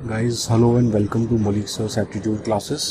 Guys, hello and welcome to Malik Sir's Aptitude Classes।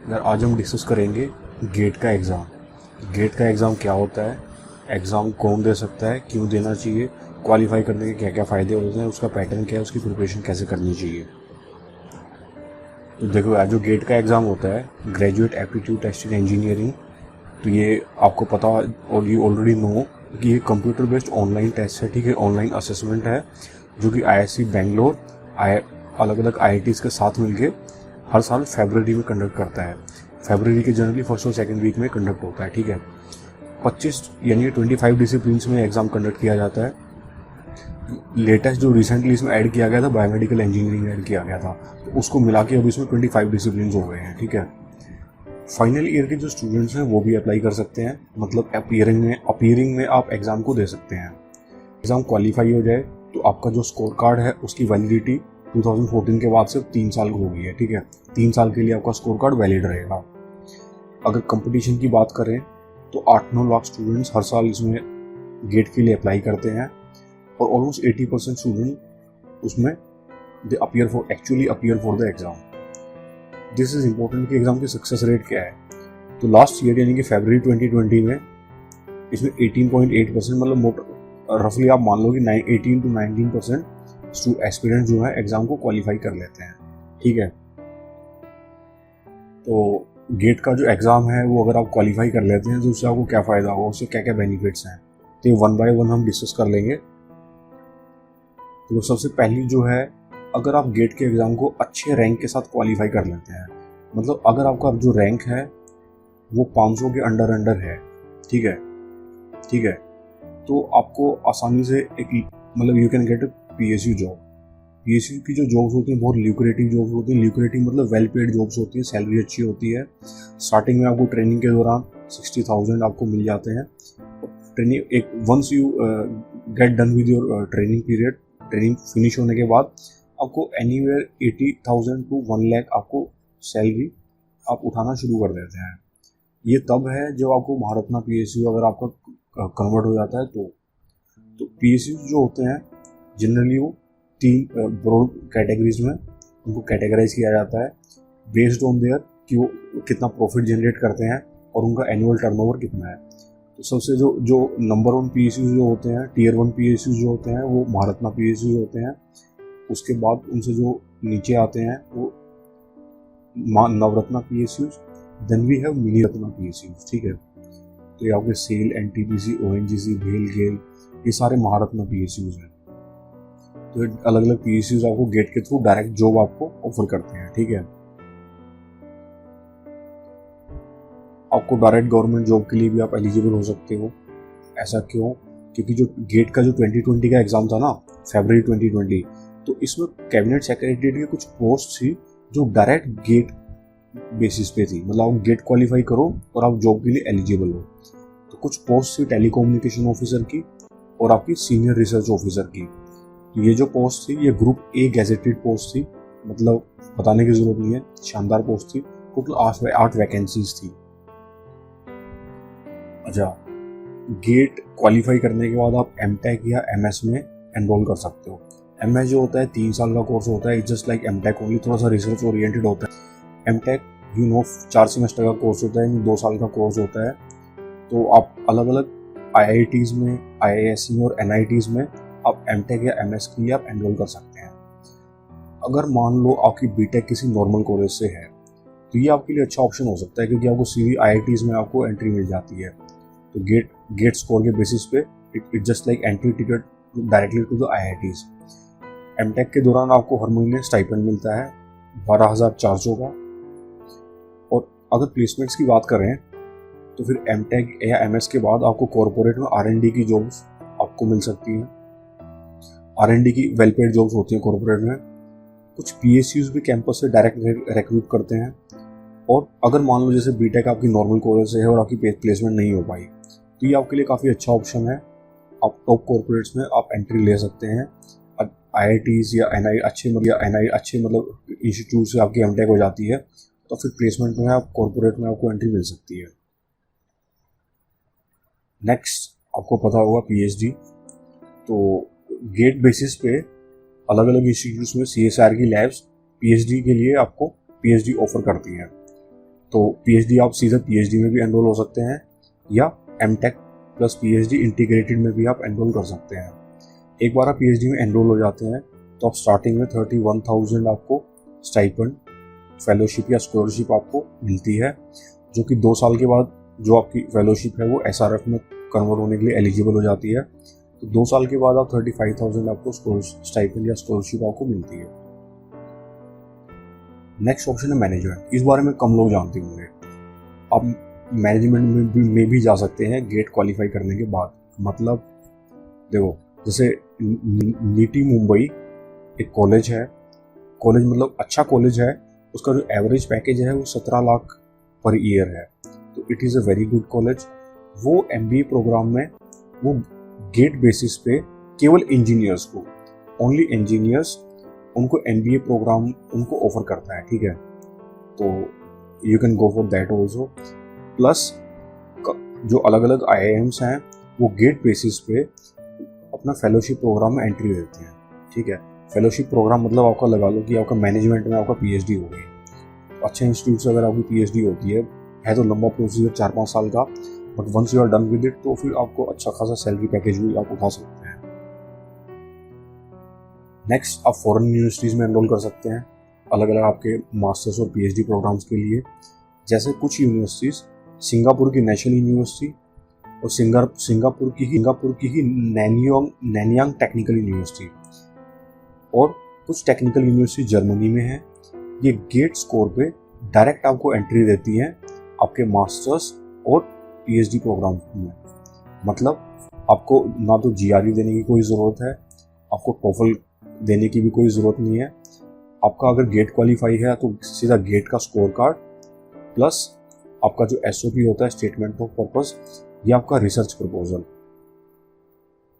यार आज हम डिस्कस करेंगे गेट का एग्ज़ाम। गेट का एग्ज़ाम क्या होता है, एग्ज़ाम कौन दे सकता है, क्यों देना चाहिए, क्वालिफाई करने के क्या क्या फ़ायदे होते हैं, उसका पैटर्न क्या है, उसकी प्रिपरेशन कैसे करनी चाहिए। तो देखो यार, जो गेट का एग्ज़ाम होता है graduate aptitude test in engineering, तो ये आपको पता और यू ऑलरेडी नो कि ये कंप्यूटर बेस्ड ऑनलाइन टेस्ट है। ठीक है, ऑनलाइन असेसमेंट है जो कि आईआईसी बैंगलोर अलग अलग आईआईटीज़ के साथ मिलके हर साल फरवरी में कंडक्ट करता है। फरवरी के जनरली फर्स्ट और सेकंड वीक में कंडक्ट होता है। ठीक है, 25 यानी 25 डिसिप्लिन्स में एग्ज़ाम कंडक्ट किया जाता है। लेटेस्ट जो रिसेंटली इसमें ऐड किया गया था, बायोमेडिकल इंजीनियरिंग ऐड किया गया था, तो उसको मिला के अभी इसमें 25 डिसिप्लिन्स हो गए हैं। ठीक है, फाइनल ईयर के जो स्टूडेंट्स हैं वो भी अप्लाई कर सकते हैं, मतलब अपीयरिंग में आप एग्ज़ाम को दे सकते हैं। एग्ज़ाम क्वालिफाई हो जाए तो आपका जो स्कोर कार्ड है उसकी वैलिडिटी 2014 के बाद सिर्फ 3 साल की हो गई है। ठीक है, 3 साल के लिए आपका स्कोर कार्ड वैलिड रहेगा। अगर कंपटीशन की बात करें तो 8-9 लाख स्टूडेंट्स हर साल इसमें गेट के लिए अप्लाई करते हैं और ऑलमोस्ट 80% स्टूडेंट उसमें they appear for the exam. This is important कि एग्ज़ाम की सक्सेस रेट क्या है। तो लास्ट ईयर यानी कि फरवरी 2020 में इसमें 18.8% मतलब रफली आप मान लो कि 18 to 19% एस्पिरेंट जो है एग्ज़ाम को क्वालिफाई कर लेते हैं। ठीक है, तो गेट का जो एग्ज़ाम है वो अगर आप क्वालिफाई कर लेते हैं तो उससे आपको क्या फ़ायदा होगा, उससे क्या क्या बेनिफिट्स हैं, तो ये 1 by 1 हम डिस्कस कर लेंगे। तो सबसे पहली जो है, अगर आप गेट के एग्ज़ाम को अच्छे रैंक के साथ क्वालिफाई कर लेते हैं, मतलब अगर आपका जो रैंक है वो 500 के अंडर है, ठीक है, तो आपको आसानी से एक मतलब you can get a PSU job. PSU की जो जॉब्स होती हैं बहुत ल्यूक्रेटिव जॉब्स होती हैं। ल्यूक्रेटिव मतलब वेल पेड जॉब्स होती हैं, सैलरी अच्छी होती है। स्टार्टिंग में आपको ट्रेनिंग के दौरान 60,000 आपको मिल जाते हैं। ट्रेनिंग एक once you get done with your training period, training finish होने के बाद आपको एनीवेयर 80,000 to 1 लाख आपको सैलरी आप उठाना शुरू कर देते हैं। ये तब है जब आपको महारत्ना पीएसयू अगर आपका कन्वर्ट हो जाता है तो पीएसयू जो होते हैं जनरली वो 3 ब्रॉड कैटेगरीज में उनको कैटेगराइज किया जाता है बेस्ड ऑन देयर कि वो कितना प्रॉफिट जनरेट करते हैं और उनका एनुअल टर्नओवर कितना है। तो सबसे जो नंबर 1 पीएसयू जो होते हैं, टियर 1 पीएसयू जो होते हैं वो महारत्ना पीएसयू होते हैं। उसके बाद उनसे जो नीचे आते हैं वो Navratna PSU, then we have mini Ratna PSU. ठीक है, तो ये आपके सेल, एनटीपीसी, ओएनजीसी, भेल गेल, ये सारे महारत्ना पीएसयूज हैं। तो अलग अलग पीएसयूज आपको गेट के थ्रू डायरेक्ट जॉब आपको ऑफर करते हैं। ठीक है, आपको डायरेक्ट गवर्नमेंट जॉब के लिए भी आप एलिजिबल हो सकते हो। ऐसा क्यों? क्योंकि जो गेट का जो 2020 का एग्जाम था ना, फरवरी 2020, तो इसमें कैबिनेट सेक्रेटरी की कुछ पोस्ट थी जो डायरेक्ट गेट बेसिस पे थी, मतलब आप गेट क्वालिफाई करो और आप जॉब के लिए एलिजिबल हो। तो कुछ पोस्ट थी टेलीकम्युनिकेशन ऑफिसर की और आपकी सीनियर रिसर्च ऑफिसर की। तो ये जो पोस्ट थी ये ग्रुप ए गैजेटेड पोस्ट थी, मतलब बताने की जरूरत नहीं है, शानदार पोस्ट थी। टोटल 8 वैकेंसीज थी। अच्छा, गेट क्वालिफाई करने के बाद आप एमटेक या एमएस में एनरोल कर सकते हो। एमएस जो होता है 3 साल का कोर्स होता है, जस्ट लाइक एमटेक ओनली, थोड़ा सा रिसर्च ओरिएंटेड होता है। एमटेक 4 सेमेस्टर का कोर्स होता है, 2 साल का कोर्स होता है। तो आप अलग अलग आईआईटीज़ में, आईआईएस में और एनआईटीज़ में आप एमटेक या एमएस के लिए आप एनरोल कर सकते हैं। अगर मान लो आपकी बीटेक किसी नॉर्मल कॉलेज से है तो ये आपके लिए अच्छा ऑप्शन हो सकता है, क्योंकि आपको सीधी आईआईटीज़ में आपको एंट्री मिल जाती है। तो गेट स्कोर के बेसिस पे it just like entry ticket directly to the IITs. MTech के दौरान आपको हर महीने स्टाइपेंड मिलता है 12,400 का। और अगर प्लेसमेंट्स की बात करें तो फिर एमटेक या एमएस के बाद आपको कॉर्पोरेट में आरएनडी की जॉब्स आपको मिल सकती हैं। आरएनडी की वेल पेड जॉब्स होती हैं कॉर्पोरेट में। कुछ पीएसयूज भी कैंपस से डायरेक्ट रिक्रूट करते हैं। और अगर मान लो जैसे बीटेक आपकी नॉर्मल कॉलेज से है और आपकी प्लेसमेंट नहीं हो पाई, तो ये आपके लिए काफ़ी अच्छा ऑप्शन है। आप टॉप कॉर्पोरेट्स में आप एंट्री ले सकते हैं। आईआईटीज़ या एनआई अच्छे मतलब इंस्टीट्यूट से आपकी एमटेक हो जाती है, तो फिर प्लेसमेंट में आप कॉर्पोरेट में आपको एंट्री मिल सकती है। नेक्स्ट आपको पता होगा पीएचडी। तो गेट बेसिस पे अलग अलग इंस्टीट्यूट्स में CSIR की लैब्स PhD के लिए आपको PhD ऑफर करती हैं। तो PhD आप सीधा PhD में भी एनरोल हो सकते हैं या MTech प्लस PhD इंटीग्रेटेड में भी आप एनरोल कर सकते हैं। एक बार आप PhD में एनरोल हो जाते हैं तो आप स्टार्टिंग में 31,000 आपको स्टाइपेंड, फेलोशिप या स्कॉलरशिप आपको मिलती है, जो कि 2 साल के बाद जो आपकी फेलोशिप है वो SRF में कन्वर्ट होने के लिए एलिजिबल हो जाती है। तो 2 साल के बाद आप 35,000 आपको स्टाइपेंड या स्कॉलरशिप आपको मिलती है। नेक्स्ट ऑप्शन है मैनेजमेंट। इस बारे में कम लोग जानते होंगे। आप मैनेजमेंट में भी जा सकते हैं गेट क्वालिफाई करने के बाद। मतलब देखो, जैसे नीटी मुंबई एक कॉलेज है, कॉलेज मतलब अच्छा कॉलेज है, उसका जो एवरेज पैकेज है वो 17 लाख पर ईयर है। तो it is a very good college. वो MBA प्रोग्राम में वो गेट बेसिस पे केवल इंजीनियर्स को, ओनली इंजीनियर्स, उनको MBA प्रोग्राम उनको ऑफर करता है, ठीक है। तो you can go for that also. Plus जो अलग अलग IIMs हैं वो गेट बेसिस पे अपना फेलोशिप प्रोग्राम में एंट्री देते हैं, ठीक है। फेलोशिप प्रोग्राम मतलब आपका लगा लो कि आपका मैनेजमेंट में आपका PhD हो गई। अच्छे इंस्टीट्यूट से अगर आपकी PhD होती है तो लंबा प्रोसीजर 4-5 साल का, but once you are done with it तो फिर आपको अच्छा खासा सैलरी पैकेज भी आप उठा सकते हैं। नेक्स्ट, आप फॉरेन यूनिवर्सिटीज़ में एनरोल कर सकते हैं अलग अलग आपके मास्टर्स और PhD प्रोग्राम्स के लिए। जैसे कुछ यूनिवर्सिटीज़, सिंगापुर की नेशनल यूनिवर्सिटी और सिंगापुर की ही नैनयांग टेक्निकल यूनिवर्सिटी और कुछ टेक्निकल यूनिवर्सिटी जर्मनी में है। ये गेट स्कोर पे डायरेक्ट आपको एंट्री देती हैं आपके मास्टर्स और PhD प्रोग्राम में। मतलब आपको ना तो GRE देने की कोई ज़रूरत है, आपको टोफल देने की भी कोई ज़रूरत नहीं है। आपका अगर गेट क्वालिफाई है तो सीधा गेट का स्कोर कार्ड प्लस आपका जो SOP होता है, स्टेटमेंट ऑफ पर्पस, या आपका रिसर्च प्रपोजल,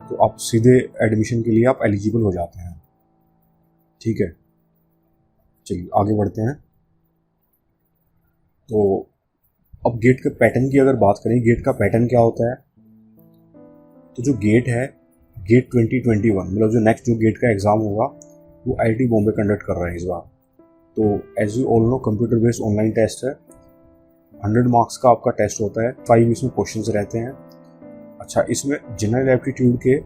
तो आप सीधे एडमिशन के लिए आप एलिजिबल हो जाते हैं, ठीक है। चलिए आगे बढ़ते हैं। तो अब गेट के पैटर्न की अगर बात करें, गेट का पैटर्न क्या होता है, तो जो गेट है, गेट 2021 मतलब जो नेक्स्ट जो गेट का एग्ज़ाम होगा वो IIT बॉम्बे कंडक्ट कर रहा है इस बार। तो as you all know computer based online test है, 100 मार्क्स का आपका टेस्ट होता है, 5 इसमें क्वेश्चंस रहते हैं। अच्छा, इसमें जनरल एप्टीट्यूड के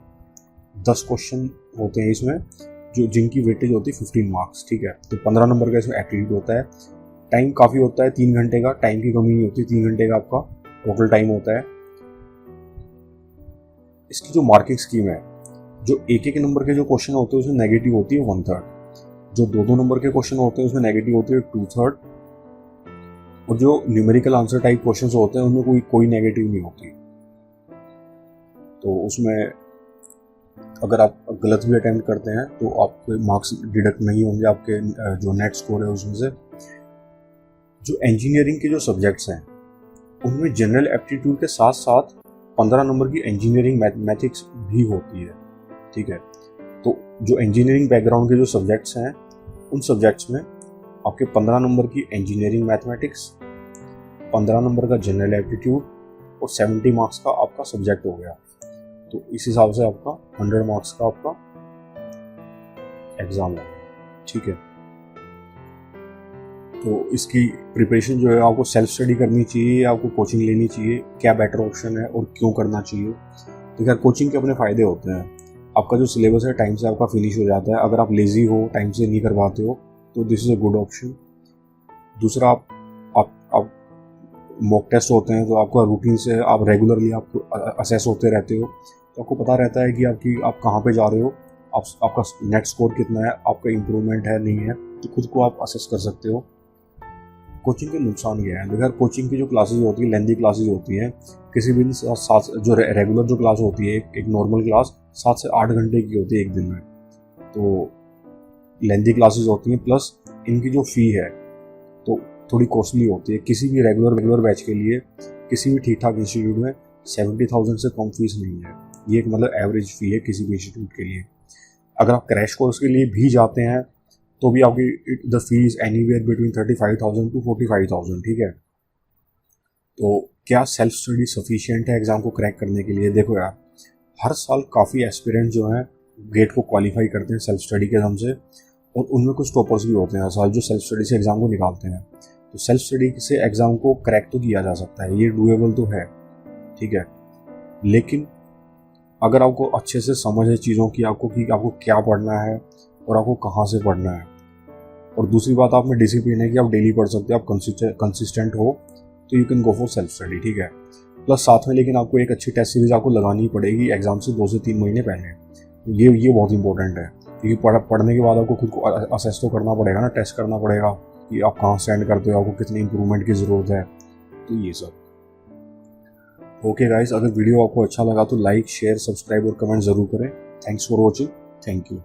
10 क्वेश्चन होते हैं इसमें, जो जिनकी वेटेज होती है 15 मार्क्स, ठीक है। तो 15 नंबर का इसमें एप्टीट्यूड होता है। टाइम काफ़ी होता है, 3 घंटे का, टाइम की कमी नहीं होती, 3 घंटे का आपका टोटल टाइम होता है। इसकी जो मार्किंग स्कीम है, जो एक नंबर के जो क्वेश्चन होते हैं उसमें नेगेटिव होती है 1/3, जो 2 नंबर के क्वेश्चन होते हैं उसमें नेगेटिव होती है 2/3, और जो न्यूमेरिकल आंसर टाइप क्वेश्चन होते हैं उनमें कोई नेगेटिव नहीं होती। तो उसमें अगर आप गलत भी अटेम्प्ट करते हैं तो आपके मार्क्स डिडक्ट नहीं होंगे आपके जो नेट स्कोर है उसमें से। जो इंजीनियरिंग के जो सब्जेक्ट्स हैं उनमें जनरल एप्टीट्यूड के साथ साथ 15 नंबर की इंजीनियरिंग मैथमेटिक्स भी होती है, ठीक है। तो जो इंजीनियरिंग बैकग्राउंड के जो सब्जेक्ट्स हैं उन सब्जेक्ट्स में आपके 15 नंबर की इंजीनियरिंग मैथमेटिक्स, 15 नंबर का जनरल एप्टीट्यूड और 70 मार्क्स का आपका सब्जेक्ट हो गया। तो इस हिसाब से आपका 100 मार्क्स का आपका एग्ज़ाम है, ठीक है। तो इसकी प्रिपरेशन जो है आपको सेल्फ स्टडी करनी चाहिए या आपको कोचिंग लेनी चाहिए, क्या बेटर ऑप्शन है और क्यों करना चाहिए। तो क्या कोचिंग के अपने फ़ायदे होते हैं, आपका जो सिलेबस है टाइम से आपका फिनिश हो जाता है। अगर आप लेज़ी हो, टाइम से नहीं कर पाते हो तो this is a good option. दूसरा, आप मॉक टेस्ट होते हैं तो आपका रूटीन से आप रेगुलरली आपको असेस होते रहते हो, तो आपको पता रहता है कि आप कहाँ पे जा रहे हो, आपका नेट स्कोर कितना है, आपका इम्प्रूवमेंट है नहीं है, तो खुद को आप असेस कर सकते हो। कोचिंग के नुकसान क्या है, अगर कोचिंग की जो क्लासेज होती है लेंथी क्लासेज होती हैं, किसी भी जो रेगुलर जो क्लास होती है एक नॉर्मल क्लास 7 से 8 घंटे की होती है एक दिन में, तो लेंथी क्लासेज होती हैं। प्लस इनकी जो फ़ी है तो थोड़ी कॉस्टली होती है। किसी भी रेगुलर बैच के लिए किसी भी ठीक ठाक इंस्टीट्यूट में 70,000 से कम फीस नहीं है। ये एक मतलब एवरेज फ़ी है किसी भी इंस्टीट्यूट के लिए। अगर आप क्रैश कोर्स के लिए भी जाते हैं तो भी आपकी the fee is anywhere between 35,000 to 45,000, ठीक है। तो क्या सेल्फ स्टडी सफिशिएंट है एग्ज़ाम को क्रैक करने के लिए? देखो यार, हर साल काफ़ी एस्पिरेंट जो हैं गेट को क्वालिफाई करते हैं सेल्फ स्टडी के दम से, और उनमें कुछ टॉपर्स भी होते हैं साल जो सेल्फ स्टडी से एग्ज़ाम को निकालते हैं। तो सेल्फ स्टडी से एग्ज़ाम को क्रैक तो किया जा सकता है, ये डूएबल तो है, ठीक है। लेकिन अगर आपको अच्छे से समझ है चीज़ों की, आपको क्या पढ़ना है और आपको कहाँ से पढ़ना है, और दूसरी बात आप में डिसिप्लिन है कि आप डेली पढ़ सकते हो, आप कंसिस्टेंट हो, तो you can go for self study, ठीक है। प्लस साथ में लेकिन आपको एक अच्छी टेस्ट सीरीज आपको लगानी ही पड़ेगी एग्जाम से 2 से 3 महीने पहले। ये बहुत इंपॉर्टेंट है, क्योंकि पढ़ने के बाद आपको खुद को असेस तो करना पड़ेगा ना, टेस्ट करना पड़ेगा कि आप कहाँ स्टैंड करते हो, आपको कितनी इंप्रूवमेंट की ज़रूरत है, तो ये सब। ओके गाइस, अगर वीडियो आपको अच्छा लगा तो लाइक, शेयर, सब्सक्राइब और कमेंट ज़रूर करें। Thanks for watching. Thank you.